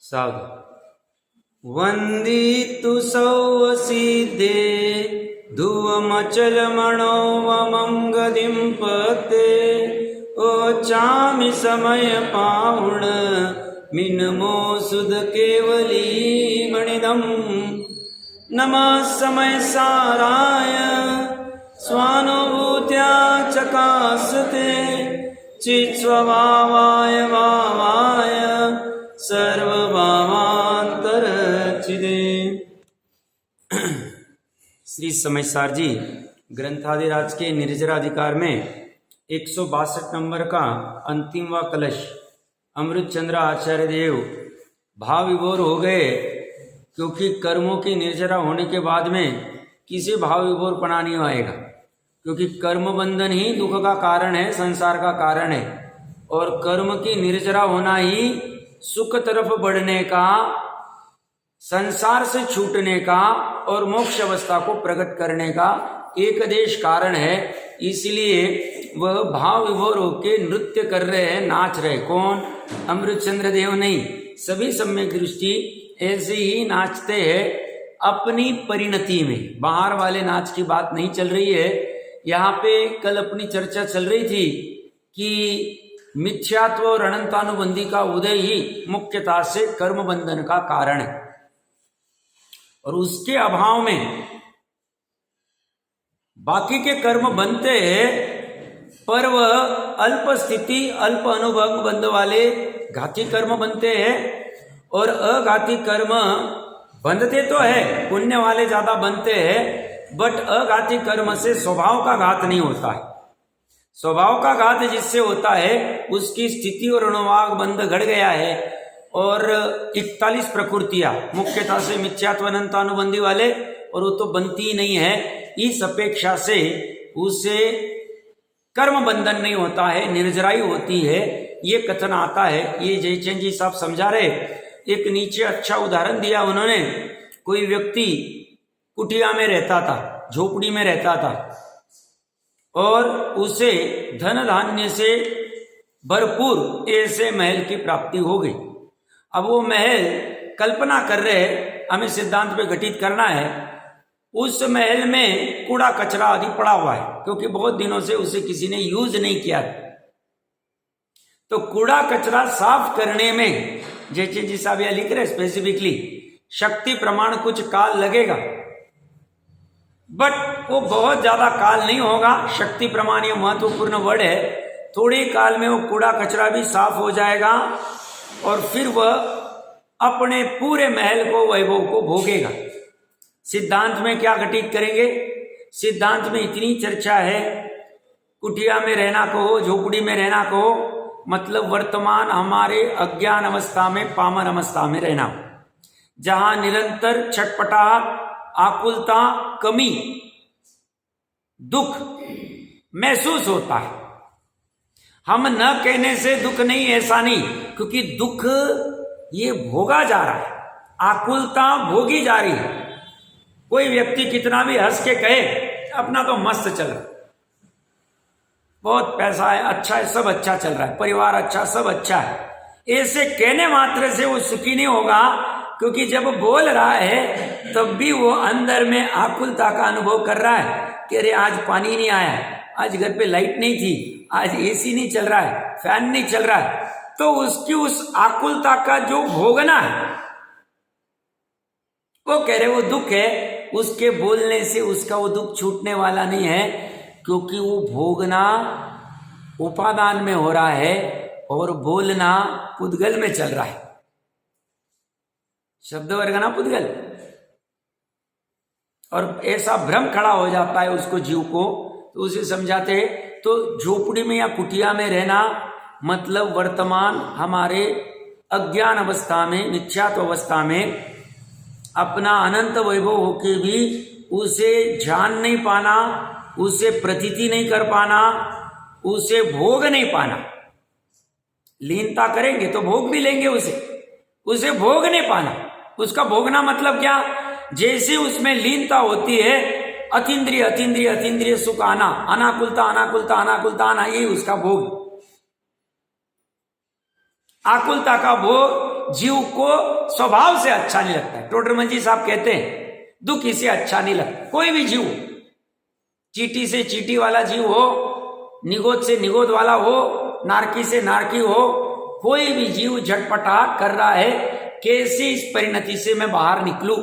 साधु वंदितु सौवसिदे धुवमचलमणो वमं गदिं पते ओचामि समय पावण मिनमो सुध केवली मणिदम नमः समय साराय स्वानुभूत्या चकासते चित्स्वभावाय भावाय सर्वभावांतरचिदे। श्री समयसार जी ग्रंथादिराज के निर्जराधिकार में 162 नंबर का अंतिमवा कलश अमृत चंद्र आचार्य देव भाव विभोर हो गए, क्योंकि कर्मों की निर्जरा होने के बाद में किसी भाव विभोर पना नहीं आएगा, क्योंकि कर्म बंधन ही दुख का कारण है, संसार का कारण है, और कर्म की निर्जरा होना ही सुख तरफ बढ़ने का, संसार से छूटने का और मोक्ष अवस्था को प्रकट करने का एक देश कारण है। इसलिए वह भाव विभोर होकर नृत्य कर रहे हैं, नाच रहे। कौन? अमृत चंद्र देव नहीं, सभी सम्यक दृष्टि ऐसे ही नाचते हैं अपनी परिणति में। बाहर वाले नाच की बात नहीं चल रही है यहाँ पे। कल अपनी चर्चा चल रही थी कि मिथ्यात्व और अनंतानुबंधी का उदय ही मुख्यतः से कर्म बंधन का कारण है, और उसके अभाव में बाकी के कर्म बनते हैं, पर वह अल्प स्थिति अल्प अनुभव बंध वाले घाती कर्म बनते हैं, और अघाती कर्म बंधते तो है, पुण्य वाले ज्यादा बनते हैं, बट अघाती कर्म से स्वभाव का घात नहीं होता है। स्वभाव का घात जिससे होता है उसकी स्थिति और अनुवाग बंध घट गया है, और 41 प्रकृतियां मुख्यतः से मिथ्यात्व अनंतानुबंधी वाले, और वो तो बनती ही नहीं है। इस अपेक्षा से उसे कर्म बंधन नहीं होता है, निर्जराई होती है, ये कथन आता है। ये जयचंद जी साहब समझा रहे। एक नीचे अच्छा उदाहरण दिया उन्होंने। कोई व्यक्ति कुटिया में रहता था, झोपड़ी में रहता था, और उसे धन धान्य से भरपूर ऐसे महल की प्राप्ति हो गई। अब वो महल कल्पना कर रहे, हमें सिद्धांत पे घटित करना है, उस महल में कूड़ा कचरा आदि पड़ा हुआ है, क्योंकि बहुत दिनों से उसे किसी ने यूज नहीं किया। तो कूड़ा कचरा साफ करने में जैसे जी साहब यह लिख रहे स्पेसिफिकली शक्ति प्रमाण कुछ काल लगेगा, बट वो बहुत ज्यादा काल नहीं होगा। शक्ति प्रमाण ये महत्वपूर्ण वर्ड है। थोड़े काल में वो कूड़ा कचरा भी साफ हो जाएगा, और फिर वह अपने पूरे महल को, वैभव को भोगेगा। सिद्धांत में क्या घटित करेंगे? सिद्धांत में इतनी चर्चा है, कुटिया में रहना कहो, झोपड़ी में रहना कहो, मतलब वर्तमान हमारे अज्ञान अवस्था में, पामर अवस्था में रहना, जहां निरंतर छटपटाहट, आकुलता, कमी, दुख महसूस होता है। हम न कहने से दुख नहीं, ऐसा नहीं, क्योंकि दुख ये भोगा जा रहा है, आकुलता भोगी जा रही है। कोई व्यक्ति कितना भी हंस के कहे अपना तो मस्त चल रहा है, बहुत पैसा है, अच्छा है, सब अच्छा चल रहा है, परिवार अच्छा, सब अच्छा है, ऐसे कहने मात्र से वो सुखी नहीं होगा, क्योंकि जब बोल रहा है तब भी वो अंदर में आकुलता का अनुभव कर रहा है कि अरे आज पानी नहीं आया, आज घर पे लाइट नहीं थी, आज एसी नहीं चल रहा है, फैन नहीं चल रहा है। तो उसकी उस आकुलता का जो भोगना है, वो कह रहे वो दुख है। उसके बोलने से उसका वो दुख छूटने वाला नहीं है, क्योंकि वो भोगना उपादान में हो रहा है और बोलना पुद्गल में चल रहा है। शब्द वर्गना पुद्गल, और ऐसा भ्रम खड़ा हो जाता है उसको, जीव को। तो उसे समझाते हैं, तो झोपड़ी में या कुटिया में रहना मतलब वर्तमान हमारे अज्ञान अवस्था में, मिथ्यात्व अवस्था में अपना अनंत वैभव होके भी उसे जान नहीं पाना, उसे प्रतीति नहीं कर पाना, उसे भोग नहीं पाना। लीनता करेंगे तो भोग भी लेंगे, उसे भोग नहीं पाना। उसका भोगना मतलब क्या? जैसे उसमें लीनता होती है, अतीन्द्रिय अतीन्द्रिय अतीन्द्रिय सुख आना, अनाकुलता अनाकुलता अनाकुलता आना, यही उसका भोग। आकुलता का भोग जीव को स्वभाव से अच्छा नहीं लगता है। टोडरमल जी साहब कहते हैं दुख इसे अच्छा नहीं लगता। कोई भी जीव, चींटी से चींटी वाला जीव हो, निगोद से निगोद वाला हो, नारकी से नारकी हो, कोई भी जीव झटपटाहट कर रहा है कैसे इस परिणति से मैं बाहर निकलूं।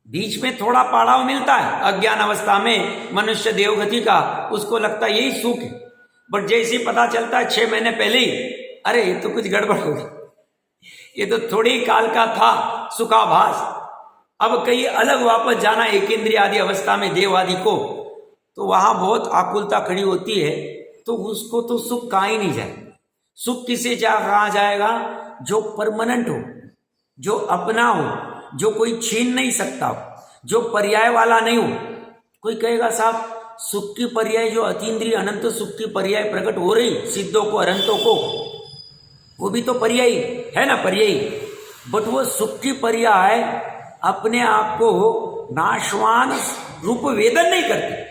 बीच में थोड़ा पड़ाव मिलता है अज्ञान अवस्था में मनुष्य देवगति का, उसको लगता है यही सुख है। बट जैसे ही पता चलता है 6 महीने पहले ही, अरे ये तो कुछ गड़बड़ हो गई, ये तो थोड़ी ही काल का था सुखाभास, अब कहीं अलग वापस जाना एक इंद्रिय आदि अवस्था में देव आदि को, तो वहां बहुत आकुलता खड़ी होती है। तो उसको तो सुख कहाँ ही नहीं जाए। सुख किसे कहा जाएगा? जो परमानेंट हो, जो अपना हो, जो कोई छीन नहीं सकता हो, जो पर्याय वाला नहीं हो। कोई कहेगा साहब सुख की पर्याय जो अतीन्द्रिय अनंत सुख की पर्याय प्रकट हो रही सिद्धों को अनंतों को, वो भी तो पर्याय है ना, पर्याय। बट वो सुख की पर्याय अपने आप को नाशवान रूप वेदन नहीं करती।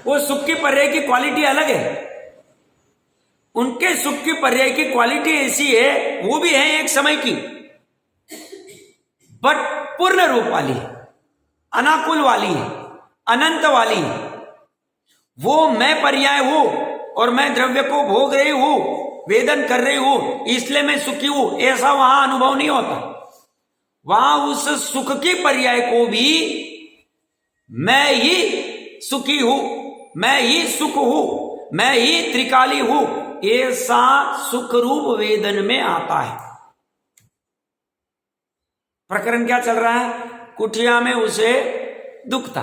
वो सुख की पर्याय की क्वालिटी अलग है। उनके सुख की पर्याय की क्वालिटी ऐसी है, वो भी है एक समय की, बट पूर्ण रूप वाली है, अनाकुल वाली है, अनंत वाली है। वो मैं पर्याय हूं और मैं द्रव्य को भोग रही हूं, वेदन कर रही हूं, इसलिए मैं सुखी हूं, ऐसा वहां अनुभव नहीं होता। वहां उस सुख की पर्याय को भी मैं ही सुखी हूं, मैं ही सुख हूं, मैं ही त्रिकाली हूं, ऐसा सुख रूप वेदन में आता है। प्रकरण क्या चल रहा है? कुटिया में उसे दुख था,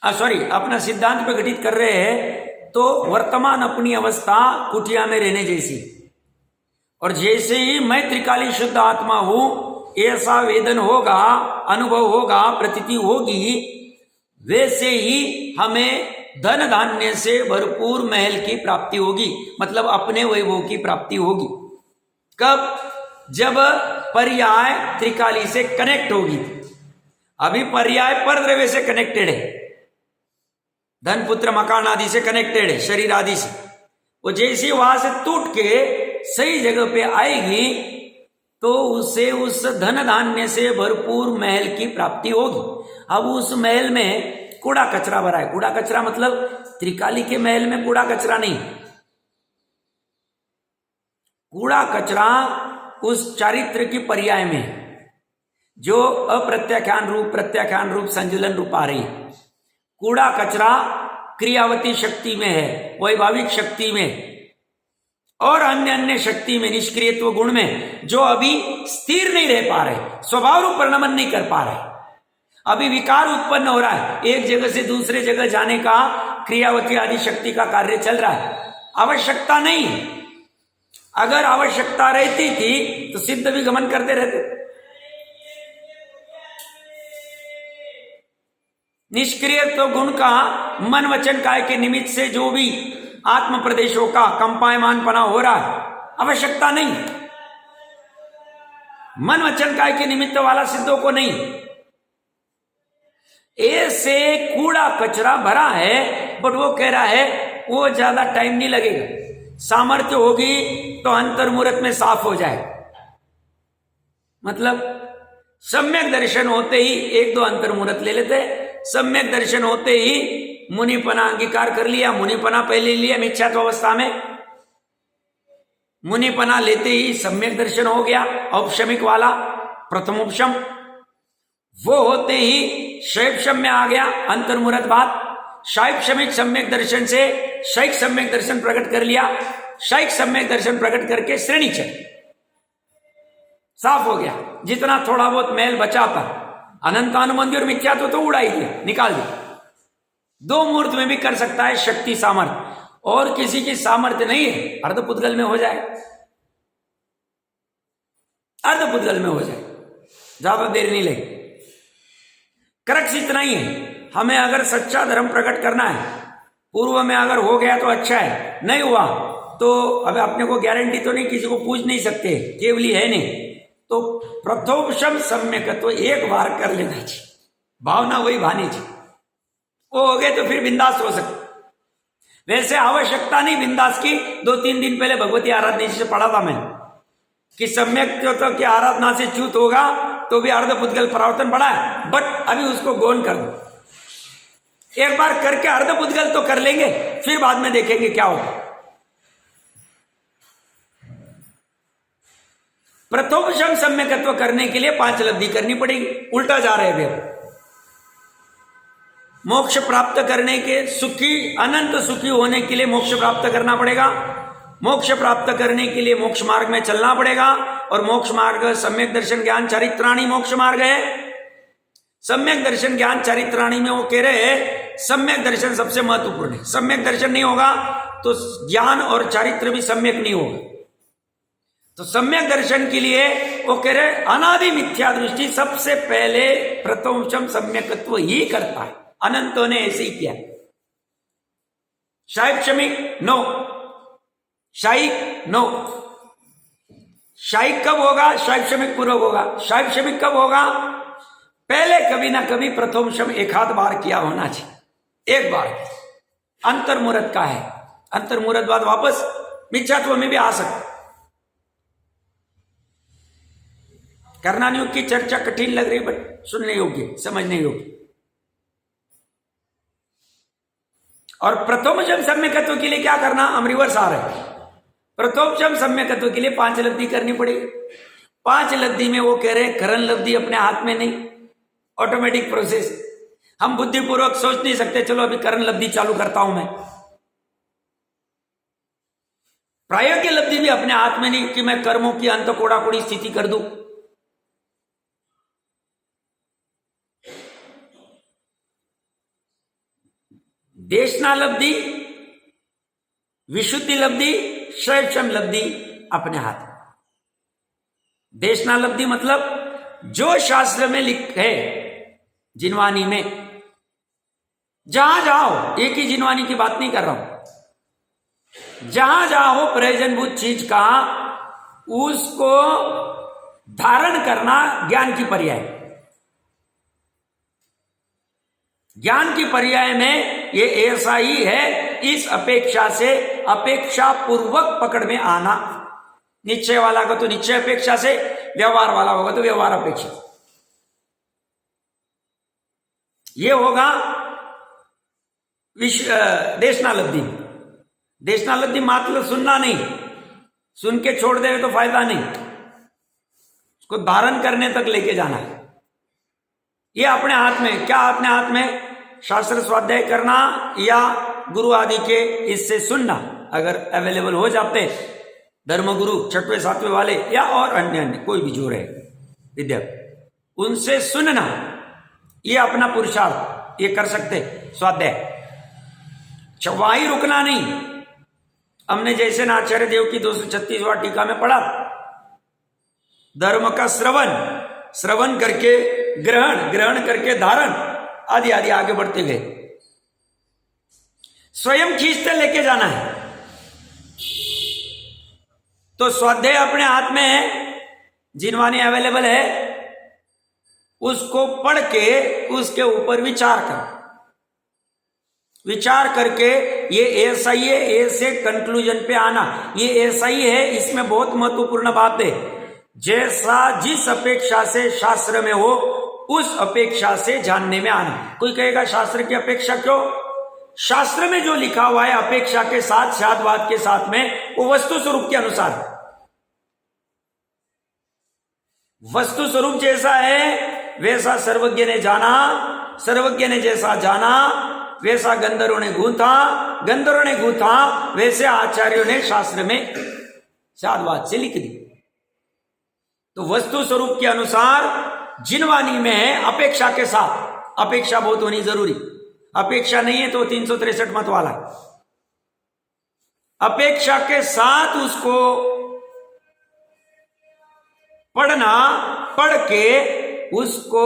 अपना सिद्धांत पे घटित कर रहे हैं। तो वर्तमान अपनी अवस्था कुटिया में रहने जैसी, और जैसे ही मैं त्रिकाली शुद्ध आत्मा हूं ऐसा वेदन होगा, अनुभव होगा, प्रतीति होगी, वैसे ही हमें धन धान्य से भरपूर महल की प्राप्ति होगी, मतलब अपने वैभव की प्राप्ति होगी। कब? जब पर्याय त्रिकाली से कनेक्ट होगी। अभी पर्याय पर द्रव्य से कनेक्टेड है, धन पुत्र मकान आदि से कनेक्टेड है, शरीर आदि से। वो जैसे वहां से टूट के सही जगह पे आएगी तो उसे उस धन धान्य से भरपूर महल की प्राप्ति होगी। अब उस महल में कूड़ा कचरा भरा है। कूड़ा कचरा मतलब त्रिकाली के महल में कूड़ा कचरा नहीं, कूड़ा कचरा उस चारित्र की पर्याय में जो अप्रत्याख्यान रूप प्रत्याख्यान रूप संजुलन रूप आ रही है। कूड़ा कचरा क्रियावती शक्ति में है, वैभाविक शक्ति में और अन्य अन्य शक्ति में, निष्क्रियत्व गुण में, जो अभी स्थिर नहीं रह पा रहे, स्वभाव रूप परिणमन नहीं कर पा रहे। अभी विकार उत्पन्न हो रहा है, एक जगह से दूसरे जगह जाने का क्रियावती आदि शक्ति का कार्य चल रहा है। आवश्यकता नहीं, अगर आवश्यकता रहती थी तो सिद्ध भी गमन करते रहते। निष्क्रियत्व गुण का मन वचन काय के निमित्त से जो भी आत्म प्रदेशों का कंपायमान पना हो रहा है, आवश्यकता नहीं। मन वचन काय के निमित्त वाला सिद्धों को नहीं। ऐसे कूड़ा कचरा भरा है, बट वो कह रहा है वो ज्यादा टाइम नहीं लगेगा, सामर्थ्य होगी तो अंतर्मुहूर्त में साफ हो जाए। मतलब सम्यक दर्शन होते ही 1-2 अंतर्मुहूर्त ले लेते, सम्यक दर्शन होते ही मुनिपना अंगीकार कर लिया। मुनिपना पहले लिया मिथ्यात्व अवस्था में, मुनिपना लेते ही सम्यक दर्शन हो गया, औपशमिक वाला प्रथमोपशम। वो होते ही शैक्षम में आ गया अंतर्मुहूर्त बाद। शैक्षमिक सम्यक दर्शन से शैक सम्यक दर्शन प्रकट कर लिया, शैक सम्यक दर्शन प्रकट करके श्रेणी चल साफ हो गया। जितना थोड़ा बहुत मैल बचा था अनंतानुबंधी और मिथ्यात्व तो उड़ा ही दिया, निकाल दिया। 2 मुहूर्त में भी कर सकता है शक्ति सामर्थ्य, और किसी की सामर्थ्य नहीं है, अर्धपुद्गल में हो जाए, अर्धपुद्गल में हो जाए, ज्यादा देर नहीं लगे। क्रक्स इतना ही है, हमें अगर सच्चा धर्म प्रकट करना है, पूर्व में अगर हो गया तो अच्छा है, नहीं हुआ तो अब अपने को गारंटी तो नहीं, किसी को पूछ नहीं सकते, केवली है नहीं, तो प्रथोपशम सम्यक तो एक बार कर लेना चाहिए, भावना वही भानी चाहिए। वो हो गए तो फिर बिंदास हो सकते। वैसे आवश्यकता नहीं बिंदास की। 2-3 दिन पहले भगवती आराधना से पढ़ा था मैं कि सम्यक तो की आराधना से च्युत होगा तो भी अर्धपुद्गल परावर्तन पड़ा है, बट अभी उसको गौण कर दो। एक बार करके अर्धपुद्गल तो कर लेंगे, फिर बाद में देखेंगे क्या होगा। प्रथोपशम सम्यकत्व करने के लिए 5 लब्धि करनी पड़ेगी। उल्टा जा रहे हैं अभी। मोक्ष प्राप्त करने के सुखी अनंत सुखी होने के लिए मोक्ष प्राप्त करना पड़ेगा। मोक्ष प्राप्त करने के लिए मोक्ष मार्ग में चलना पड़ेगा। और मोक्ष मार्ग सम्यक दर्शन ज्ञान चारित्राणी मोक्ष मार्ग है। सम्यक दर्शन ज्ञान चारित्राणी में वो कह रहे हैं सम्यक दर्शन सबसे महत्वपूर्ण है। सम्यक दर्शन नहीं होगा तो ज्ञान और चारित्र भी सम्यक नहीं होगा। तो सम्यक दर्शन के लिए वो कह रहे अनादि मिथ्या दृष्टि सबसे पहले प्रथमोपशम सम्यकत्व ही करता है। अनंतों ने ऐसे ही किया। शाइक्षमिक नो, शाइक नो। शाइक कब होगा? शाइक्षमिक पूर्वक होगा। शाइक्षमिक कब होगा? पहले कभी ना कभी प्रथमोपशम एक आध बार किया होना चाहिए। एक बार अंतर्मुहूर्त का है। अंतर्मुहूर्त बाद वापस मिथ्यात्व में भी आ सकता। कर्णानुयोग की चर्चा कठिन लग रही बट सुनने योग्य, समझने योग्य। और प्रथमोपशम सम्यकत्व के लिए क्या करना? हम रिवर्स आ रहे हैं। प्रथमोपशम सम्यकत्व के लिए 5 लब्धि करनी पड़ेगी। 5 लब्धि में वो कह रहे हैं करण लब्धि अपने हाथ में नहीं, ऑटोमेटिक प्रोसेस। हम बुद्धिपूर्वक सोच नहीं सकते चलो अभी करण लब्धि चालू करता हूं मैं। प्रायोगिक लब्धि भी अपने हाथ में नहीं कि मैं कर्मों की अंत कोड़ाकोड़ी स्थिति कर दूं। देशना लब्धि, विशुद्धि लब्धि, शैक्षम लब्धि अपने हाथ। देशना लब्धि मतलब जो शास्त्र में लिखे जिनवानी में, जहां जाओ, एक ही जिनवानी की बात नहीं कर रहा हूं, जहां जाओ प्रयोजनभूत चीज का उसको धारण करना ज्ञान की पर्याय। ज्ञान की पर्याय में ये ऐसा ही है। इस अपेक्षा से अपेक्षा पूर्वक पकड़ में आना। निश्चय वाला का तो निश्चय अपेक्षा से, व्यवहार वाला होगा तो व्यवहार अपेक्षा। ये होगा देशना लब्धि। देशना लब्धि मात्र सुनना नहीं, सुन के छोड़ देवे तो फायदा नहीं, उसको धारण करने तक लेके जाना है। ये अपने हाथ में। क्या अपने हाथ में? शास्त्र स्वाध्याय करना या गुरु आदि के इससे सुनना, अगर अवेलेबल हो जाते धर्मगुरु 6वें 7वें वाले या और अन्य कोई भी जो रहे विद्या, उनसे सुनना, ये अपना पुरुषार्थ, ये कर सकते स्वाध्याय। वहीं रुकना नहीं। हमने जैसे ना आचार्य देव की 236वां टीका में पढ़ा, धर्म का श्रवण करके ग्रहण करके धारण आदि आदि आगे बढ़ते गए। स्वयं खींचते लेके जाना है। तो स्वाध्याय अपने हाथ में है, जिनवानी अवेलेबल है, उसको पढ़ के उसके ऊपर विचार कर, विचार करके ये ऐसा ही है, ऐसे कंक्लूजन पे आना। ये ऐसा ही है, इसमें बहुत महत्वपूर्ण बात है। जैसा जिस अपेक्षा से शास्त्र में हो उस अपेक्षा से जानने में आना। कोई कहेगा शास्त्र की अपेक्षा क्यों? शास्त्र में जो लिखा हुआ है अपेक्षा के साथ, शादवाद के साथ में, वो वस्तु स्वरूप के अनुसार। वस्तु स्वरूप जैसा है वैसा सर्वज्ञ ने जाना, सर्वज्ञ ने जैसा जाना वैसा गंधर्वों ने गूंथा, गंधर्वों ने गूंथा वैसे आचार्यों ने शास्त्र में शादवाद से लिख दी। तो वस्तु स्वरूप के अनुसार जिनवानी में है, अपेक्षा के साथ। अपेक्षा बहुत होनी जरूरी। अपेक्षा नहीं है तो 363 मत वाला। अपेक्षा के साथ उसको पढ़ना, पढ़ के उसको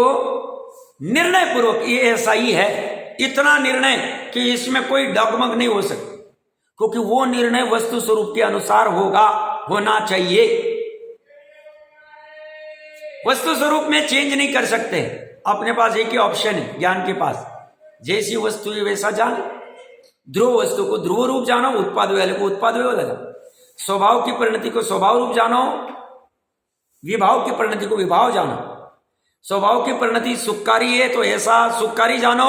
निर्णय पूर्वक, ये ऐसा ही है, इतना निर्णय कि इसमें कोई डगमग नहीं हो सकती, क्योंकि वो निर्णय वस्तु स्वरूप के अनुसार होगा, होना चाहिए। वस्तु स्वरूप में चेंज नहीं कर सकते। अपने पास एक ही ऑप्शन है ज्ञान के पास, जैसी वस्तु है वैसा जान, ध्रुव वस्तु को ध्रुव रूप जानो, उत्पाद वाले को उत्पाद वाला जानो, स्वभाव की परिणति को स्वभाव रूप जानो, विभाव की परिणति को विभाव जानो। स्वभाव की परिणति सुखकारी है तो ऐसा सुखकारी जानो,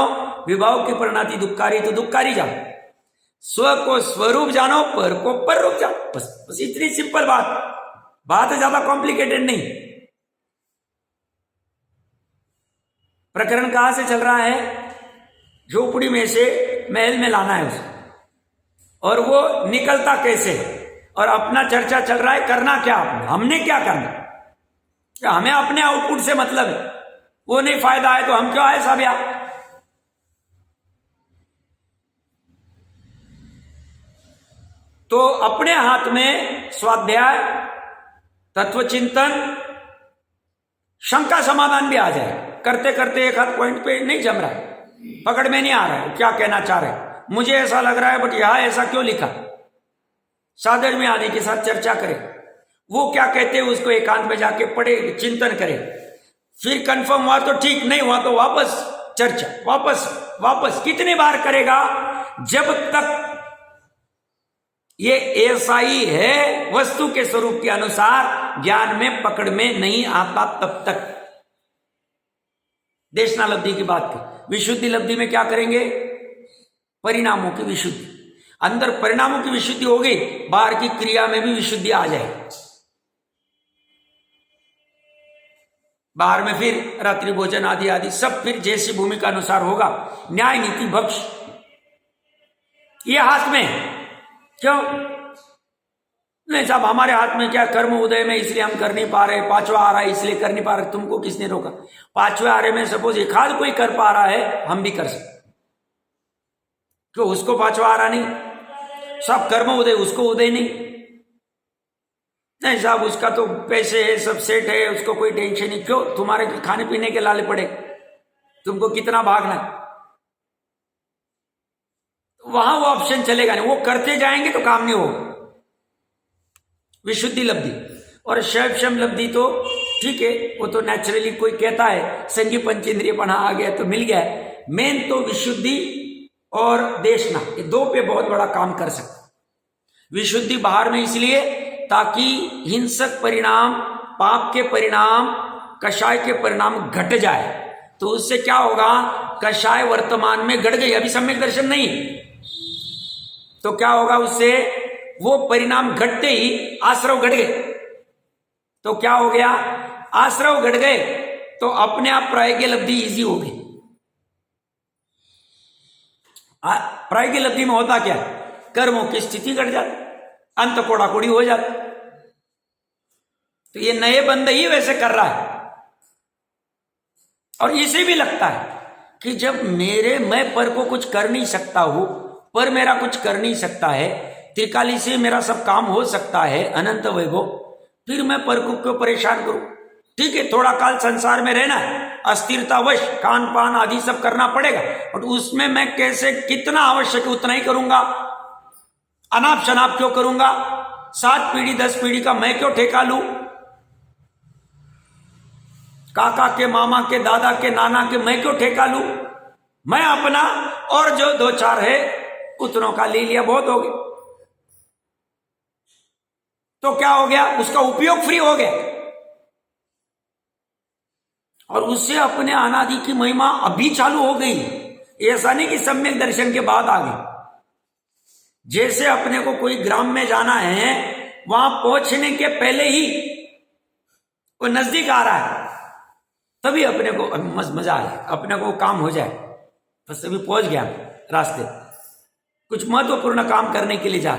विभाव की परिणति दुखकारी तो दुखकारी जानो। स्व को स्वरूप जानो, पर को पर रूप जानो। बस इतनी सिंपल बात है, ज्यादा कॉम्प्लिकेटेड नहीं। प्रकरण कहां से चल रहा है? झोपड़ी में से महल में लाना है उसे, और वो निकलता कैसे, और अपना चर्चा चल रहा है करना क्या हमने क्या करना। क्या हमें अपने आउटपुट से मतलब है? वो नहीं फायदा है तो हम क्यों आए सब यहाँ? तो अपने हाथ में स्वाध्याय, तत्वचिंतन, शंका समाधान भी आ जाए। करते करते एक हाथ पॉइंट पे नहीं जम रहा है, पकड़ में नहीं आ रहा है, क्या कहना चाह रहे हैं, मुझे ऐसा लग रहा है बट यहां ऐसा क्यों लिखा। साधन में आने के साथ चर्चा करें, वो क्या कहते हैं उसको एकांत में जाके पढ़े, चिंतन करें, फिर कंफर्म हुआ तो ठीक, नहीं हुआ तो वापस चर्चा, वापस कितनी बार करेगा? जब तक ये ऐसा ही है वस्तु के स्वरूप के अनुसार ज्ञान में पकड़ में नहीं आता तब तक। देशना लब्धि की बात की, विशुद्धि लब्धि में क्या करेंगे? परिणामों की विशुद्धि। अंदर परिणामों की विशुद्धि हो गई, बाहर की क्रिया में भी विशुद्धि आ जाए। बाहर में फिर रात्रि भोजन आदि आदि सब फिर जैसी भूमिका अनुसार होगा। न्याय नीति भक्ष ये हाथ में, क्यों नहीं साहब हमारे हाथ में क्या, कर्म उदय में इसलिए हम कर नहीं पा रहे, पांचवा आ रहा है इसलिए कर नहीं पा रहे। तुमको किसने रोका? पांचवे आ रहे में सपोज एक आध कोई कर पा रहा है, हम भी कर सकते, क्यों उसको पांचवा आ रहा नहीं? सब कर्म उदय, उसको उदय नहीं साहब उसका तो पैसे है, सब सेट है, उसको कोई टेंशन नहीं। क्यों? तुम्हारे खाने पीने के लाले पड़े, तुमको कितना भागना। वहां वो ऑप्शन चलेगा नहीं, वो करते जाएंगे तो काम नहीं होगा। विशुद्धि लब्धि और शैवशम लब्धि तो ठीक है, वो तो नेचुरली कोई कहता है संगी पंचेंद्रिय पढ़ा आ गया तो मिल गया है। मेन तो विशुद्धि और देशना, ये दो पे बहुत बड़ा काम कर सकते। विशुद्धि बाहर में इसलिए ताकि हिंसक परिणाम, पाप के परिणाम, कषाय के परिणाम घट जाए। तो उससे क्या होगा? कषाय वर्तमान में घट गई, अभी सम्यक दर्शन नहीं, तो क्या होगा उससे? वो परिणाम घटते ही आश्रव घट गए। तो क्या हो गया? आश्रव घट गए तो अपने आप प्रायज्ञ लब्धि इजी हो गई। प्रायज्ञ लब्धि में होता क्या? कर्मों की स्थिति घट जाती, अंत कोड़ाकोड़ी हो जाती। तो ये नए बंदे ही वैसे कर रहा है, और इसे भी लगता है कि जब मैं पर को कुछ कर नहीं सकता हूं, पर मेरा कुछ कर नहीं सकता है, त्रिकाली से मेरा सब काम हो सकता है, अनंत वैभव, फिर मैं पर को क्यों परेशान करूं? ठीक है, थोड़ा काल संसार में रहना है, अस्थिरतावश खान पान आदि सब करना पड़ेगा, और उसमें मैं कैसे कितना आवश्यक उतना ही करूंगा। अनाप शनाप क्यों करूंगा? 7 पीढ़ी 10 पीढ़ी का मैं क्यों ठेका लूं? काका के, मामा के, दादा के, नाना के मैं क्यों ठेका लूं? मैं अपना और जो 2-4 है उतनों का ले लिया, बहुत हो गया। तो क्या हो गया? उसका उपयोग फ्री हो गया, और उससे अपने अनादि की महिमा अभी चालू हो गई। ऐसा नहीं कि सम्यक दर्शन के बाद आ गई। जैसे अपने को कोई ग्राम में जाना है, वहां पहुंचने के पहले ही वो नजदीक आ रहा है, तभी अपने को मजा आए, अपने को काम हो जाए, बस अभी पहुंच गया रास्ते, कुछ महत्वपूर्ण काम करने के लिए जा।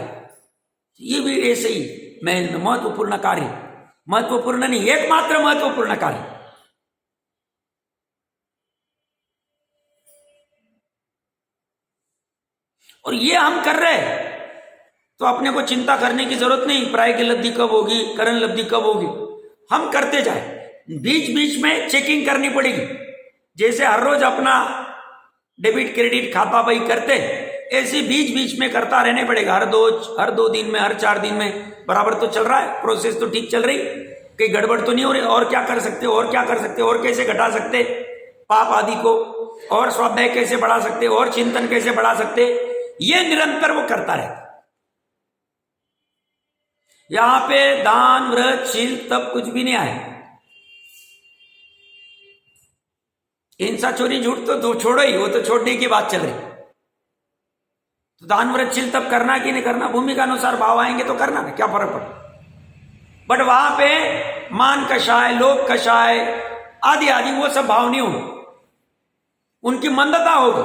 ये भी ऐसे ही महल में महत्वपूर्ण कार्य, महत्वपूर्ण नहीं एकमात्र महत्वपूर्ण कार्य, और ये हम कर रहे हैं। तो अपने को चिंता करने की जरूरत नहीं, प्रायज्ञ लब्धि कब होगी, करण लब्धि कब होगी, हम करते जाए। बीच बीच में चेकिंग करनी पड़ेगी। जैसे हर रोज अपना डेबिट क्रेडिट खाता भाई करते, ऐसे बीच बीच में करता रहने पड़ेगा। हर 2 दिन में, हर 4 दिन में बराबर तो चल रहा है, प्रोसेस तो ठीक चल रही, कहीं गड़बड़ तो नहीं हो रही। और क्या कर सकते, और क्या कर सकते, और कैसे घटा सकते पाप आदि को, और स्वाध्याय कैसे बढ़ा सकते, और चिंतन कैसे बढ़ा सकते, ये निरंतर वो करता रहता। यहां पे दान व्रत शील तब कुछ भी नहीं आया। हिंसा चोरी झूठ तो छोड़ो ही, वो तो छोड़ने की बात चल रही। तो दान व्रत शील तब करना कि नहीं करना, भूमि का अनुसार भाव आएंगे तो करना ना, क्या फर्क पड़ा। बट वहां पे मान कषाय, लोक कषाय आदि आदि वो सब भाव नहीं होंगे, उनकी मंदता होगी,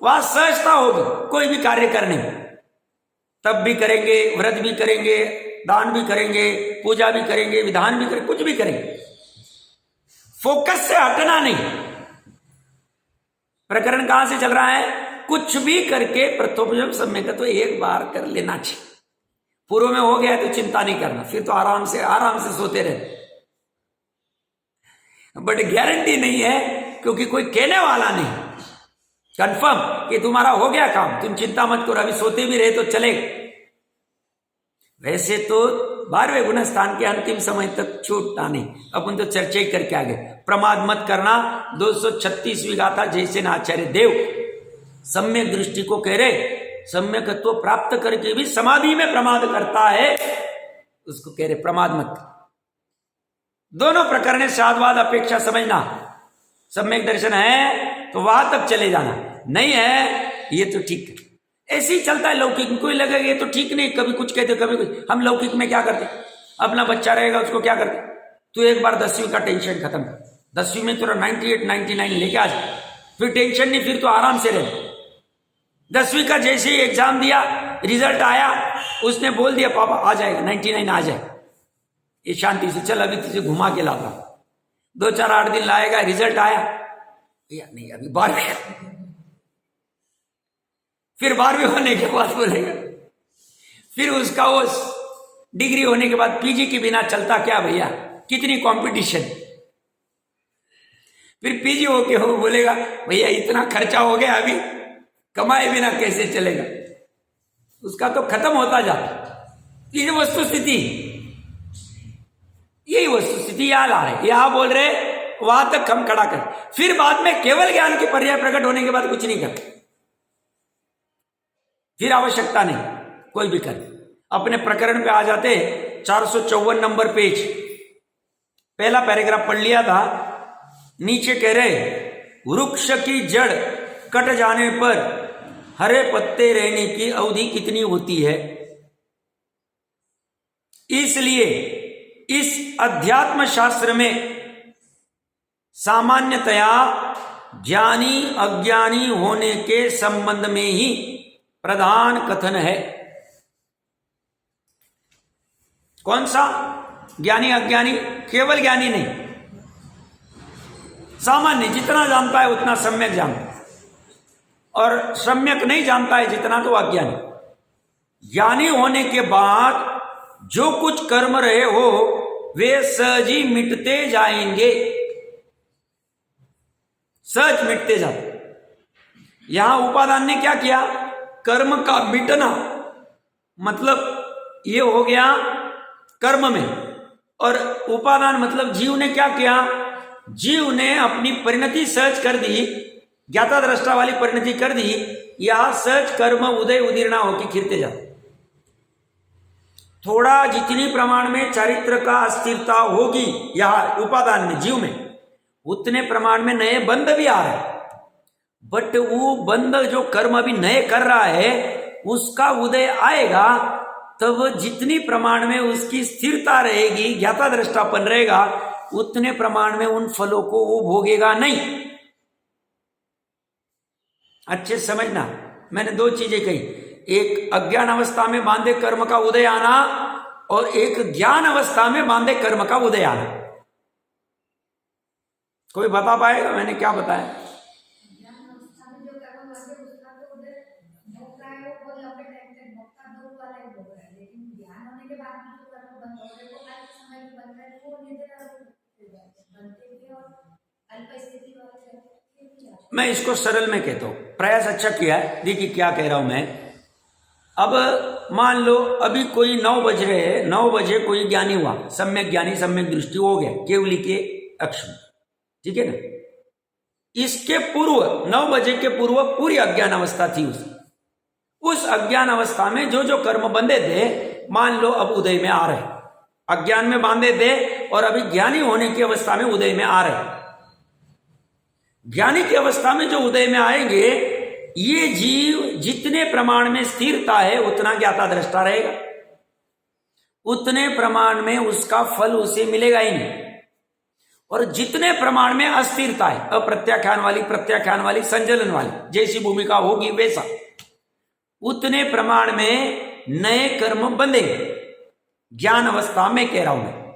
वहां सहजता होगी कोई भी कार्य करने में। तब भी करेंगे, व्रत भी करेंगे, दान भी करेंगे, पूजा भी करेंगे, विधान भी करेंगे, कुछ भी करेंगे, फोकस से हटना नहीं। प्रकरण कहां से चल रहा है, कुछ भी करके प्रथोपजम सम्यक तो एक बार कर लेना चाहिए। पूर्व में हो गया तो चिंता नहीं करना, फिर तो आराम से सोते रहे। बट गारंटी नहीं है, क्योंकि कोई कहने वाला नहीं कंफर्म कि तुम्हारा हो गया काम, तुम चिंता मत करो, अभी सोते भी रहे तो चलेगा। वैसे तो 12वें गुण स्थान के अंतिम समय तक छूटना नहीं, अपन तो चर्चा ही करके आ गए। प्रमाद मत करना, 236वीं गाथा जैसे आचार्य देव सम्यक दृष्टि को कह रहे, सम्यकत्व प्राप्त करके भी समाधि में प्रमाद करता है, उसको कह रहे प्रमाद मत। दोनों प्रकरण साधवाद अपेक्षा समझना। सम्यक दर्शन है तो वहां तक चले जाना, नहीं है ये तो ठीक है। ऐसे ही चलता है लौकिक में, कोई लगेगा ये तो ठीक नहीं, कभी कुछ कहते कभी कुछ। हम लौकिक में क्या करते, अपना बच्चा रहेगा उसको क्या करते, तू एक बार 10वीं का टेंशन खत्म कर, 10वीं में तेरा 98 99 लेके आ जाए, फिर टेंशन नहीं, फिर तो आराम से रहे। 10वीं का जैसे ही एग्जाम दिया, रिजल्ट आया, उसने बोल दिया पापा आ जाएगा 99 आ जाए, ये शांति से चल अभी तुझे घुमा के लाता, 2-4-8 दिन लाएगा, रिजल्ट आया या नहीं अभी 12वीं, फिर 12वीं होने के बाद बोलेगा, फिर उसका वो डिग्री होने के बाद पीजी के बिना चलता क्या भैया, कितनी कंपटीशन। फिर पीजी होके हो बोलेगा भैया इतना खर्चा हो गया, अभी कमाए बिना कैसे चलेगा, उसका तो खत्म होता जाता। ये वस्तु स्थिति, यही वस्तु स्थिति यहां ला रहे, यहां बोल रहे वहां तक हम खड़ा कर, फिर बाद में केवल ज्ञान के पर्याय प्रकट होने के बाद कुछ नहीं कर, फिर आवश्यकता नहीं कोई भी कर। अपने प्रकरण पे आ जाते, 454 नंबर पेज, पहला पैराग्राफ पढ़ लिया था। नीचे कह रहे वृक्ष की जड़ कट जाने पर हरे पत्ते रहने की अवधि कितनी होती है, इसलिए इस अध्यात्म शास्त्र में सामान्यतया ज्ञानी अज्ञानी होने के संबंध में ही प्रधान कथन है। कौन सा, ज्ञानी अज्ञानी, केवल ज्ञानी नहीं, सामान्य जितना जानता है उतना सम्यक जानता है, और सम्यक नहीं जानता है जितना तो अज्ञानी। ज्ञानी होने के बाद जो कुछ कर्म रहे हो वे सहज ही मिटते जाएंगे, सहज मिटते जाते। यहां उपादान ने क्या किया, कर्म का मिटना, मतलब ये हो गया कर्म में, और उपादान मतलब जीव ने क्या किया, जीव ने अपनी परिणति सहज कर दी, ज्ञाता दृष्टा वाली परिणति कर दी, यह सहज कर्म उदय उदीर्णा होकर खिरते जाते। थोड़ा जितनी प्रमाण में चारित्र का अस्थिरता होगी यह उपादान में, जीव में, उतने प्रमाण में नए बंध भी आ रहे हैं। बट वो बंध जो कर्म अभी नए कर रहा है उसका उदय आएगा तब जितनी प्रमाण में उसकी स्थिरता रहेगी, ज्ञाता दृष्टापन रहेगा, उतने प्रमाण में उन फलों को वो भोगेगा नहीं। अच्छे समझना, मैंने दो चीजें कही, एक अज्ञान अवस्था में बांधे कर्म का उदय आना और एक ज्ञान अवस्था में बांधे कर्म का उदय आना। कोई बता पाएगा मैंने क्या बताया? मैं इसको सरल में कहता हूं, प्रयास अच्छा किया है, देखिए क्या कह रहा हूं मैं। अब मान लो अभी कोई 9 बज रहे हैं, 9 बजे कोई ज्ञानी हुआ, सम्यक ज्ञानी, सम्यक दृष्टि हो गया केवली के अक्ष में, ठीक है ना। इसके पूर्व 9 बजे के पूर्व पूरी अज्ञान अवस्था थी। उस अज्ञान अवस्था में जो जो कर्म बंधे थे, मान लो अब उदय में आ रहे, अज्ञान में बांधे थे और अभी ज्ञानी होने की अवस्था में उदय में आ रहे। ज्ञानी की अवस्था में जो उदय में आएंगे, ये जीव जितने प्रमाण में स्थिरता है उतना ज्ञाता दृष्टा रहेगा, उतने प्रमाण में उसका फल उसे मिलेगा ही नहीं। और जितने प्रमाण में अस्थिरता है, अप्रत्याख्यान वाली, प्रत्याख्यान वाली, संजलन वाली जैसी भूमिका होगी वैसा, उतने प्रमाण में नए कर्म बंधेंगे। ज्ञान अवस्था में कह रहा हूं मैं,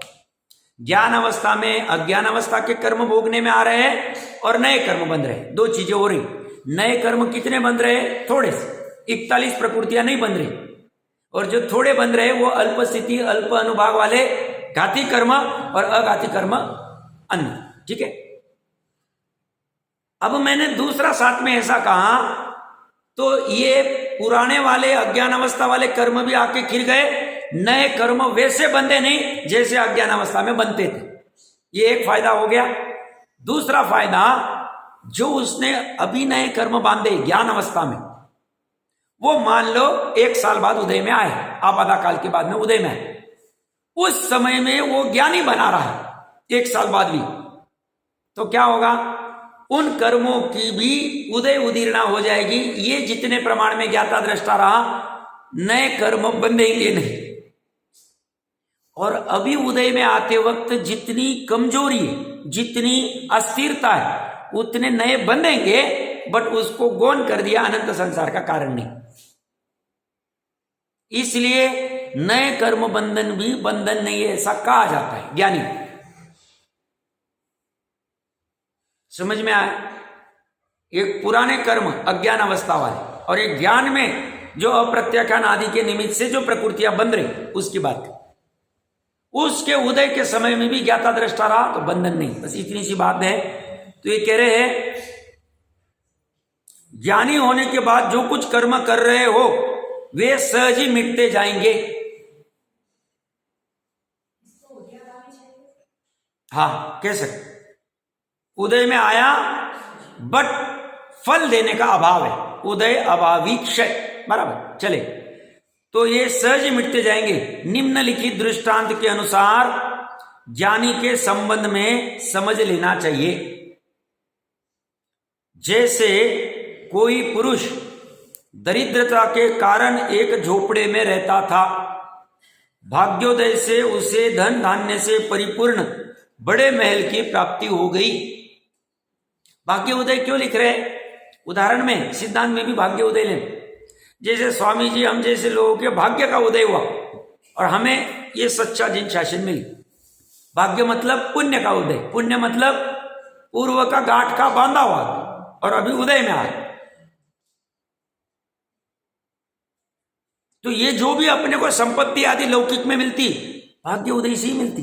ज्ञान अवस्था में अज्ञान अवस्था के कर्म भोगने में आ रहे हैं और नए कर्म बंध रहे हैं। दो चीजें हो रही। नए कर्म कितने बंध रहे हैं? थोड़े से, 41 प्रकृतियां नहीं बंध रही, और जो थोड़े बंध रहे वो अल्प स्थिति, अल्प अनुभाग वाले घाती कर्म और अघाती कर्म अन्य। ठीक है, अब मैंने दूसरा साथ में ऐसा कहा तो ये पुराने वाले अज्ञान अवस्था वाले कर्म भी आके खिल गए, नए कर्म वैसे बंधे नहीं जैसे अज्ञान अवस्था में बनते थे। ये एक फायदा हो गया। दूसरा फायदा, जो उसने अभी नए कर्म बांधे ज्ञान अवस्था में, वो मान लो 1 साल बाद उदय में आए, आपादा काल के बाद में उदय में आए, उस समय में वो ज्ञानी बना रहा है 1 साल बाद भी, तो क्या होगा? उन कर्मों की भी उदय उदीर्णा हो जाएगी। ये जितने प्रमाण में ज्ञाता दृष्टा रहा, नए कर्म बंधेंगे नहीं। और अभी उदय में आते वक्त जितनी कमजोरी है, जितनी अस्थिरता है, उतने नए बंधेंगे, बट उसको गौण कर दिया अनंत संसार का कारण नहीं। इसलिए नए कर्म बंधन भी बंधन नहीं है, ऐसा कहा जाता है ज्ञानी। समझ में आया? एक पुराने कर्म अज्ञान अवस्था वाले और एक ज्ञान में जो अप्रत्याख्यान आदि के निमित्त से जो प्रकृतियां बन रही, उसकी बात। उसके उदय के समय में भी ज्ञाता दृष्टा रहा तो बंधन नहीं। बस इतनी सी बात है। तो ये कह रहे हैं, ज्ञानी होने के बाद जो कुछ कर्म कर रहे हो वे सहज ही मिटते जाएंगे। हाँ, कह सकते। उदय में आया बट फल देने का अभाव है, उदय अभावी क्षय, बराबर चले, तो ये सहज ही मिटते जाएंगे। निम्नलिखित दृष्टांत के अनुसार ज्ञानी के संबंध में समझ लेना चाहिए। जैसे कोई पुरुष दरिद्रता के कारण एक झोपड़े में रहता था, भाग्योदय से उसे धन धान्य से परिपूर्ण बड़े महल की प्राप्ति हो गई। भाग्य उदय क्यों लिख रहे हैं? उदाहरण में, सिद्धांत में भी भाग्य उदय लें। जैसे स्वामी जी, हम जैसे लोगों के भाग्य का उदय हुआ और हमें ये सच्चा जिन शासन मिली। भाग्य मतलब पुण्य का उदय, पुण्य मतलब पूर्व का गांठ का बांधा हुआ और अभी उदय में आया। तो ये जो भी अपने को संपत्ति आदि लौकिक में मिलती, भाग्य उदय से ही मिलती।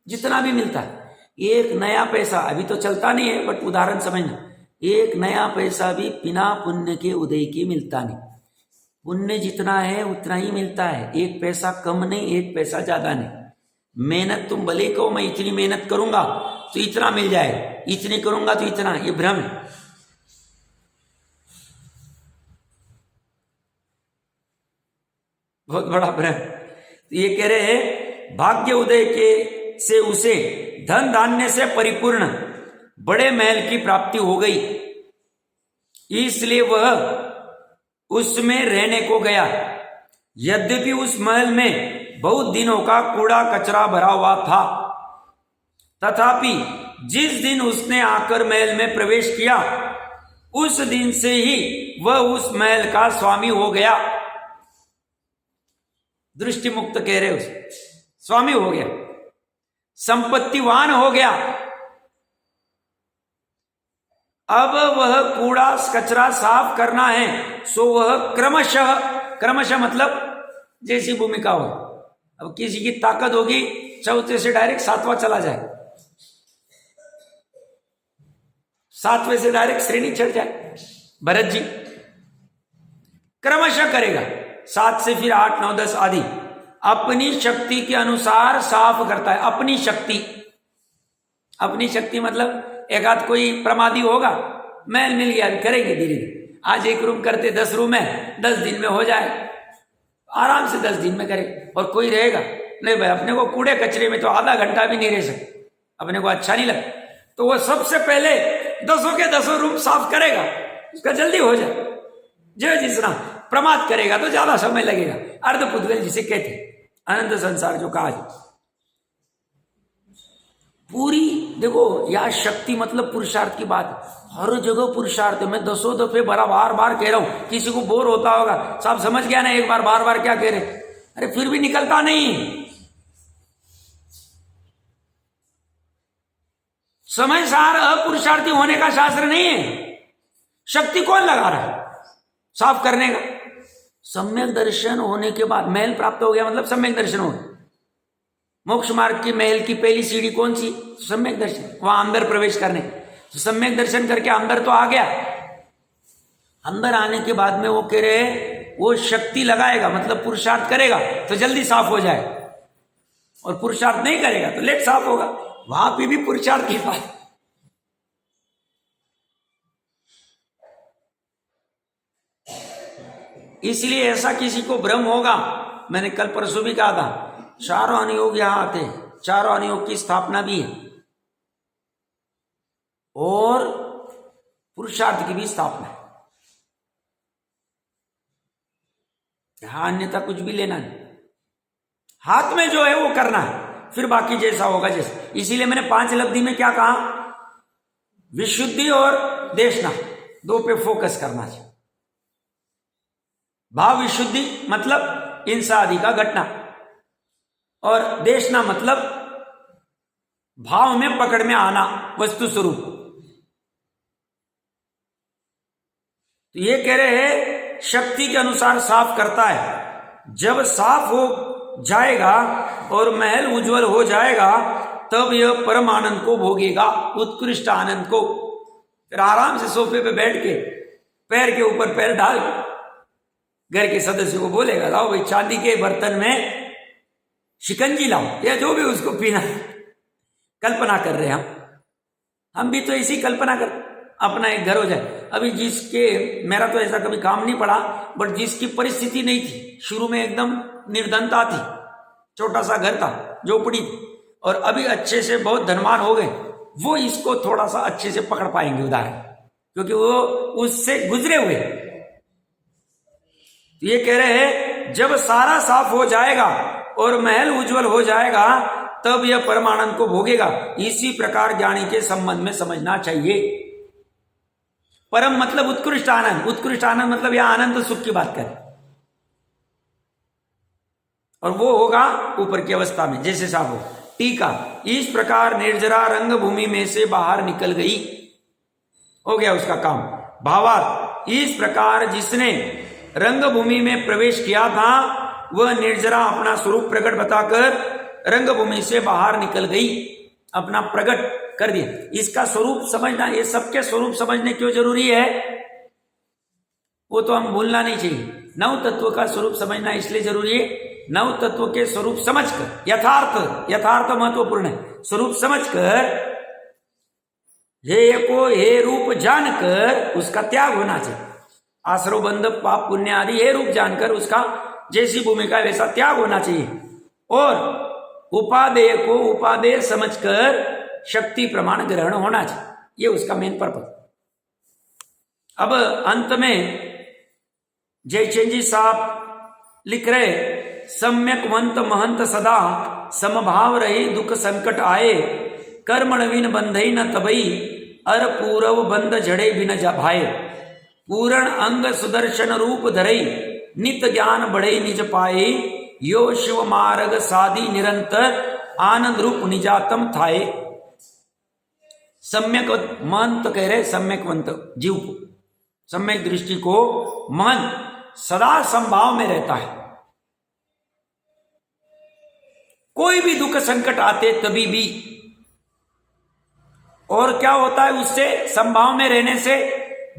जितना भी मिलता है, एक नया पैसा अभी तो चलता नहीं है, बट उदाहरण समझना, एक नया पैसा भी बिना पुण्य के उदय के मिलता नहीं। पुण्य जितना है उतना ही मिलता है, एक पैसा कम नहीं, एक पैसा ज्यादा नहीं। मेहनत तुम भले कहो मैं इतनी मेहनत करूंगा तो इतना मिल जाएगा, इतनी करूंगा तो इतना, ये भ्रम है। बहुत बड़ा भ्रम। तो ये कह रहे हैं, भाग्य उदय के से उसे धन धान्य से परिपूर्ण बड़े महल की प्राप्ति हो गई, इसलिए वह उसमें रहने को गया। यद्यपि उस महल में बहुत दिनों का कूड़ा कचरा भरा हुआ था, तथापि जिस दिन उसने आकर महल में प्रवेश किया, उस दिन से ही वह उस महल का स्वामी हो गया। दृष्टि मुक्त कह रहे, उसे स्वामी हो गया, संपत्तिवान हो गया। अब वह कूड़ा कचरा साफ करना है, सो वह क्रमशः, क्रमशः मतलब जैसी भूमिका हो। अब किसी की ताकत होगी, चौथे से डायरेक्ट 7वां चला जाए, 7वें से डायरेक्ट श्रेणी चढ़ जाए। भरत जी क्रमशः करेगा, 7 से फिर 8, 9, 10 आदि अपनी शक्ति के अनुसार साफ करता है। अपनी शक्ति, अपनी शक्ति मतलब एक आध कोई प्रमादी होगा, महल मिल गया, करेंगे धीरे धीरे। आज एक रूम करते 10 रूम है, 10 दिन में हो जाए, आराम से 10 दिन में करें। और कोई रहेगा नहीं भाई, अपने को कूड़े कचरे में तो आधा घंटा भी नहीं रह सकते, अपने को अच्छा नहीं लगता, तो वो सबसे पहले 10 के 10 रूम साफ करेगा, उसका जल्दी हो जाए। जो जिसना प्रमाद करेगा तो ज्यादा समय लगेगा। अर्धपुद्गल जिसे कहते हैं, अनंत संसार जो कहा जाए। पूरी देखो, यह शक्ति मतलब पुरुषार्थ की बात, हर जगह पुरुषार्थ है। मैं 10 दफे बार बार कह रहा हूं, किसी को बोर होता होगा, साहब समझ गया ना एक बार बार बार क्या कह रहे, अरे फिर भी निकलता नहीं। समय सार अपुरुषार्थी होने का शास्त्र नहीं है। शक्ति कौन लगा रहा है साफ करने का? सम्यक दर्शन होने के बाद महल प्राप्त हो गया, मतलब सम्यक दर्शन हो। मोक्ष मार्ग की महल की पहली सीढ़ी कौन सी? सम्यक दर्शन। वहां अंदर प्रवेश करने, तो सम्यक दर्शन करके अंदर तो आ गया। अंदर आने के बाद में वो कह रहे वो शक्ति लगाएगा, मतलब पुरुषार्थ करेगा तो जल्दी साफ हो जाए, और पुरुषार्थ नहीं करेगा तो लेट साफ होगा। वहां पे भी पुरुषार्थ की बात। इसलिए ऐसा किसी को भ्रम होगा, मैंने कल परसों भी कहा था, चारों अनुयोग यहां आते हैं, चारों अनुयोग की स्थापना भी है और पुरुषार्थ की भी स्थापना है। यहां अन्यथा कुछ भी लेना नहीं, हाथ में जो है वो करना है, फिर बाकी जैसा होगा जैसा। इसीलिए मैंने 5 लब्धि में क्या कहा, विशुद्धि और देशना, 2 पे फोकस करना चाहिए। भाव विशुद्धि मतलब हिंसा आदि का घटना, और देशना मतलब भाव में पकड़ में आना, वस्तु स्वरूप। तो ये कह रहे हैं शक्ति के अनुसार साफ करता है। जब साफ हो जाएगा और महल उज्जवल हो जाएगा, तब यह परम आनंद को भोगेगा, उत्कृष्ट आनंद को। फिर आराम से सोफे पे बैठ के पैर के ऊपर पैर डाल घर के सदस्य को बोलेगा, लाओ भाई चांदी के बर्तन में शिकंजी लाओ, या जो भी उसको पीना। कल्पना कर रहे हैं हम भी तो ऐसी कल्पना कर, अपना एक घर हो जाए। अभी जिसके, मेरा तो ऐसा कभी काम नहीं पड़ा, बट जिसकी परिस्थिति नहीं थी, शुरू में एकदम निर्धनता थी, छोटा सा घर था, झोपड़ी थी, और अभी अच्छे से बहुत धनवान हो गए, वो इसको थोड़ा सा अच्छे से पकड़ पाएंगे उदाहरण, क्योंकि वो उससे गुजरे हुए। ये कह रहे हैं जब सारा साफ हो जाएगा और महल उज्जवल हो जाएगा, तब यह परमानंद को भोगेगा। इसी प्रकार ज्ञानी के संबंध में समझना चाहिए। परम मतलब उत्कृष्ट आनंद, उत्कृष्ट आनंद मतलब यह आनंद सुख की बात करें, और वो होगा ऊपर की अवस्था में जैसे साफ हो। टीका, इस प्रकार निर्जरा रंग भूमि में से बाहर निकल गई, हो गया उसका काम। भावार्थ, इस प्रकार जिसने रंग भूमि में प्रवेश किया था, वह निर्जरा अपना स्वरूप प्रकट बताकर रंग भूमि से बाहर निकल गई, अपना प्रकट कर दिया। इसका स्वरूप समझना, ये सबके स्वरूप समझने क्यों जरूरी है वो तो हम भूलना नहीं चाहिए। 9 तत्व का स्वरूप समझना इसलिए जरूरी है, 9 तत्व के स्वरूप समझकर, यथार्थ महत्वपूर्ण है। स्वरूप समझकर, हे को हे रूप जानकर उसका त्याग होना चाहिए। आश्रव बंध पाप पुण्य आदि हे रूप जानकर उसका जैसी भूमिका वैसा त्याग होना चाहिए, और उपादेय को उपादेय समझकर शक्ति प्रमाण ग्रहण होना चाहिए। ये उसका मेन पर्पज। अब अंत में जयचंद जी साहब लिख रहे, सम्यक वंत महंत सदा समभाव रही दुख संकट आए, कर्म नवीन बंधई न तबई अर पूरव बंध झड़े बिन भाए, पूर्ण अंग सुदर्शन रूप धरई नित ज्ञान बढ़े निज पाए, यो शिव मार्ग साधी निरंतर आनंद रूप निजातम थाए। सम्यक महंत कह रहे, सम्यकवंत जीव को, सम्यक दृष्टि को महंत सदा संभाव में रहता है। कोई भी दुख संकट आते तभी भी, और क्या होता है उससे, संभाव में रहने से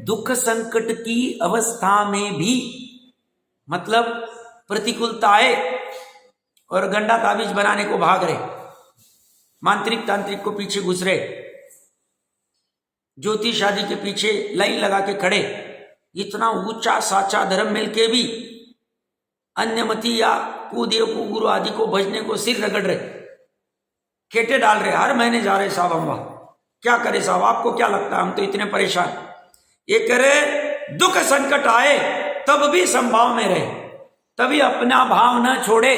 दुख संकट की अवस्था में भी, मतलब प्रतिकूलता आए और गंडा ताबीज बनाने को भाग रहे, मांत्रिक तांत्रिक को पीछे घुस रहे, ज्योतिष आदि के पीछे लाइन लगा के खड़े, इतना ऊंचा साचा धर्म मिल के भी अन्यमति या कुदेव को गुरु आदि को भजने को सिर रगड़ रहे, खेटे डाल रहे, हर महीने जा रहे साहब हम वहां, क्या करे साहब, आपको क्या लगता है हम तो इतने परेशान। ये करे दुख संकट आए तब भी समभाव में रहे, तभी अपना भाव न छोड़े,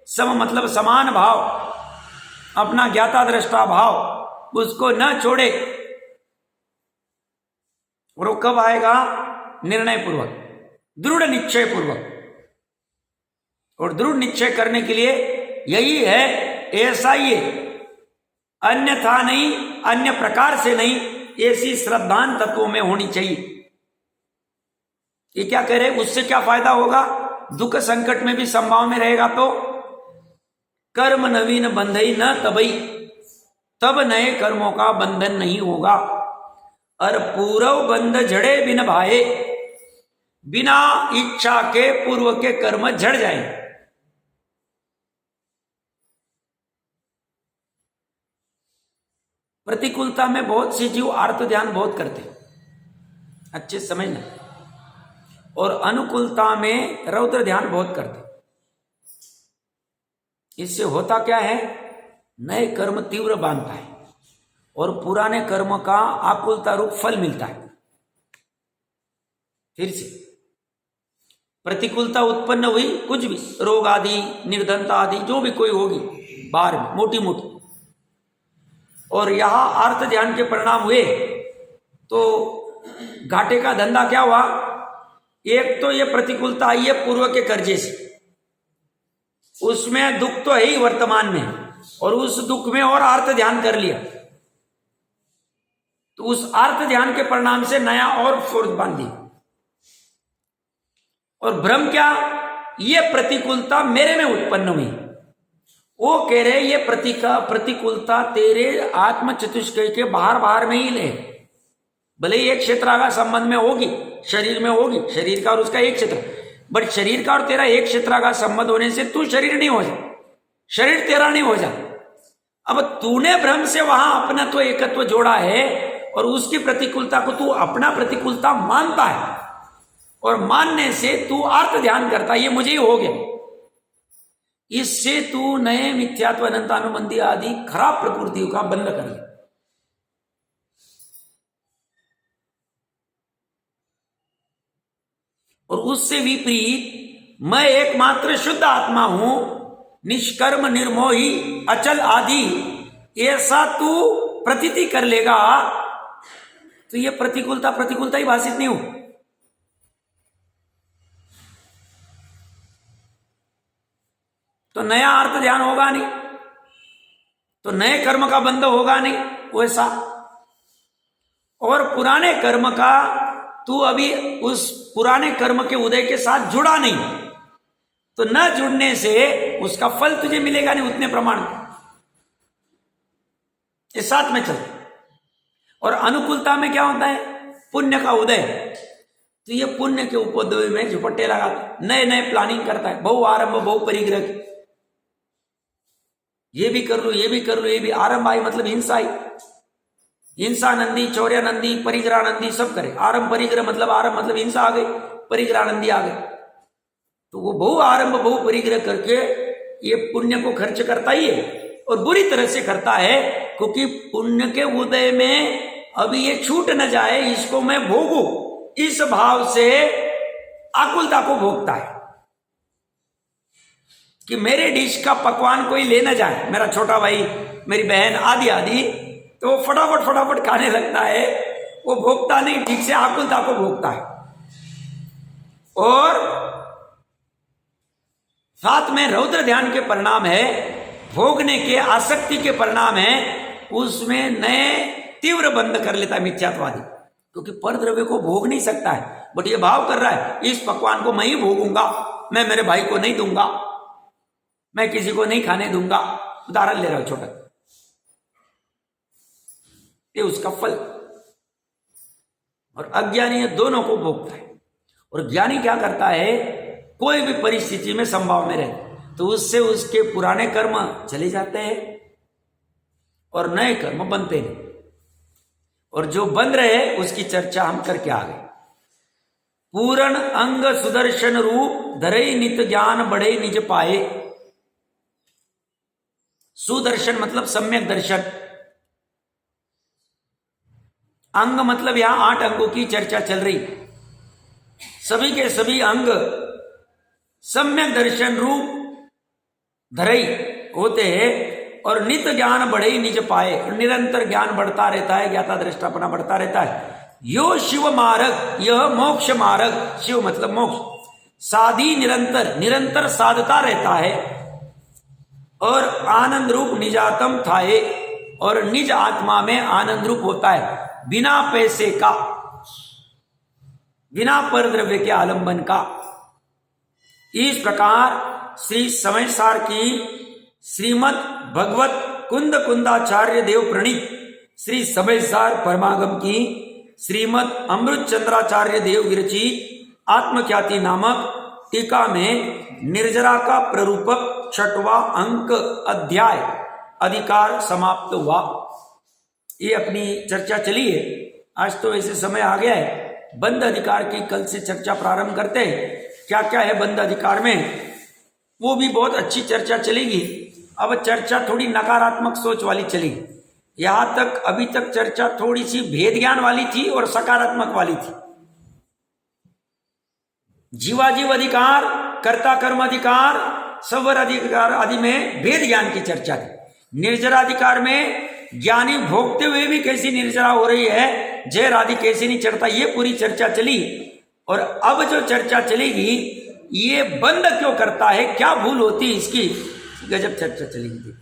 सम मतलब समान भाव, अपना ज्ञाता दृष्टा भाव उसको न छोड़े। और वो कब आएगा? निर्णय पूर्वक, दृढ़ निश्चय पूर्वक। और दृढ़ निश्चय करने के लिए यही है, ऐसा ही है, अन्यथा नहीं, अन्य प्रकार से नहीं, ऐसी श्रद्धान तत्वों में होनी चाहिए। ये क्या कह रहे, उससे क्या फायदा होगा? दुख संकट में भी संभाव में रहेगा तो कर्म नवीन बंधई न तबई, तब नए कर्मों का बंधन नहीं होगा। और पूर्व बंध झड़े बिन भाए, बिना इच्छा के पूर्व के कर्म झड़ जाए। प्रतिकूलता में बहुत से जीव आर्त ध्यान बहुत करते, अच्छे समझना, और अनुकूलता में रौद्र ध्यान बहुत करते। इससे होता क्या है, नए कर्म तीव्र बांधता है और पुराने कर्म का आकुलता रूप फल मिलता है। फिर से प्रतिकूलता उत्पन्न हुई, कुछ भी रोग आदि, निर्धनता आदि जो भी कोई होगी बाहर में मोटी मोटी, और यहां अर्थ ध्यान के परिणाम हुए तो घाटे का धंधा क्या हुआ? एक तो ये प्रतिकूलता आई है पूर्व के कर्जे से, उसमें दुख तो है ही वर्तमान में, और उस दुख में और अर्थ ध्यान कर लिया, तो उस अर्थ ध्यान के परिणाम से नया और फोर्स बांधी। और भ्रम क्या? ये प्रतिकूलता मेरे में उत्पन्न हुई। वो कह रहे ये प्रतिकूलता तेरे आत्म चतुष्कय के बाहर बाहर में ही ले, भले ही एक क्षेत्र का संबंध में होगी, शरीर में होगी, शरीर का और उसका एक क्षेत्र, बट शरीर का और तेरा एक क्षेत्र का संबंध होने से तू शरीर नहीं हो जा, शरीर तेरा नहीं हो जा। अब तूने भ्रम से वहां अपना तो एकत्व जोड़ा है और उसकी प्रतिकूलता को तू अपना प्रतिकूलता मानता है, और मानने से तू अर्थ ध्यान करता है, ये मुझे ही हो गया। इससे तू नए मिथ्यात्व, अनंतानुबंधी आदि खराब प्रकृतियों का बंध कर ले। और उससे विपरीत मैं एकमात्र शुद्ध आत्मा हूं, निष्कर्म निर्मोही अचल आदि, ऐसा तू प्रतीति कर लेगा तो ये प्रतिकूलता ही भाषित नहीं हो। तो नया अर्थ ध्यान होगा नहीं, तो नए कर्म का बंध होगा नहीं वैसा। और पुराने कर्म का तू अभी उस पुराने कर्म के उदय के साथ जुड़ा नहीं, तो न जुड़ने से उसका फल तुझे मिलेगा नहीं उतने प्रमाण में। इस साथ में चल। और अनुकूलता में क्या होता है? पुण्य का उदय, तो ये पुण्य के उपोदय में झुपट्टे लगाता, नए नए प्लानिंग करता है, बहु आरंभ बहु परिग्रह की, ये भी कर लो, ये भी कर लो, ये भी। आरंभ आई मतलब हिंसा आई, हिंसा नंदी, चौर्यानंदी, परिग्रहानंदी सब करे। आरंभ परिग्रह मतलब आरंभ मतलब हिंसा आ गई, परिग्रहानंदी आ गई, तो वो बहु आरंभ बहु परिग्रह करके ये पुण्य को खर्च करता ही है, और बुरी तरह से करता है, क्योंकि पुण्य के उदय में अभी ये छूट न जाए, इसको मैं भोगू, इस भाव से आकुलता को भोगता है कि मेरे डिश का पकवान कोई ले न जाए, मेरा छोटा भाई, मेरी बहन आदि आदि, तो वो फटाफट खाने लगता है, वो भोगता नहीं, ठीक से आकुलता को भोगता है। और साथ में रौद्र ध्यान के परिणाम है, भोगने के आसक्ति के परिणाम है, उसमें नए तीव्र बंध कर लेता है मिथ्यात्वादी, क्योंकि पर द्रव्य को भोग नहीं सकता है, बट ये भाव कर रहा है इस पकवान को मैं ही भोगूंगा, मैं मेरे भाई को नहीं दूंगा, मैं किसी को नहीं खाने दूंगा। उदाहरण ले रहा हूं छोटा, ये उसका फल। और अज्ञानी दोनों को भोगता है। और ज्ञानी क्या करता है? कोई भी परिस्थिति में संभाव में रहे तो उससे उसके पुराने कर्म चले जाते हैं और नए कर्म बनते हैं। और जो बन रहे उसकी चर्चा हम करके आ गए। पूर्ण अंग सुदर्शन रूप धरई नित ज्ञान बढ़े निज पाए। सुदर्शन मतलब सम्यक दर्शन, अंग मतलब यहां 8 अंगों की चर्चा चल रही। सभी के सभी अंग सम्यक दर्शन रूप धरई होते हैं और नित ज्ञान बढ़े निज पाए, निरंतर ज्ञान बढ़ता रहता है, ज्ञाता दृष्टापना बढ़ता रहता है। यो शिव मार्ग, यह मोक्ष मार्ग, शिव मतलब मोक्ष, साधी निरंतर, निरंतर साधता रहता है और आनंद रूप निजातम थाए, और निज आत्मा में आनंद रूप होता है, बिना पैसे का, बिना पर द्रव्य के आलंबन का। इस प्रकार श्री समयसार की श्रीमद भगवत कुंद कुंदाचार्य देव प्रणीत श्री समयसार परमागम की श्रीमद अमृत चंद्राचार्य देव विरचित आत्मख्याति नामक टीका में निर्जरा का प्ररूपक 6वां अंक अध्याय अधिकार समाप्त हुआ। ये अपनी चर्चा चली है। आज तो ऐसे समय आ गया है, बंद अधिकार की कल से चर्चा प्रारंभ करते हैं। क्या क्या है बंद अधिकार में, वो भी बहुत अच्छी चर्चा चलेगी। अब चर्चा थोड़ी नकारात्मक सोच वाली चलेगी। यहां तक अभी तक चर्चा थोड़ी सी भेद ज्ञान वाली थी और सकारात्मक वाली थी। जीवाजीव अधिकार, कर्ता कर्म अधिकार, सवर अधिकार आदि में भेद ज्ञान की चर्चा थी। निर्जराधिकार में ज्ञानी भोगते हुए भी कैसी निर्जरा हो रही है, जहर आदि कैसे नहीं चढ़ता, ये पूरी चर्चा चली। और अब जो चर्चा चलेगी, ये बंद क्यों करता है, क्या भूल होती है इसकी, गजब चर्चा चलेगी।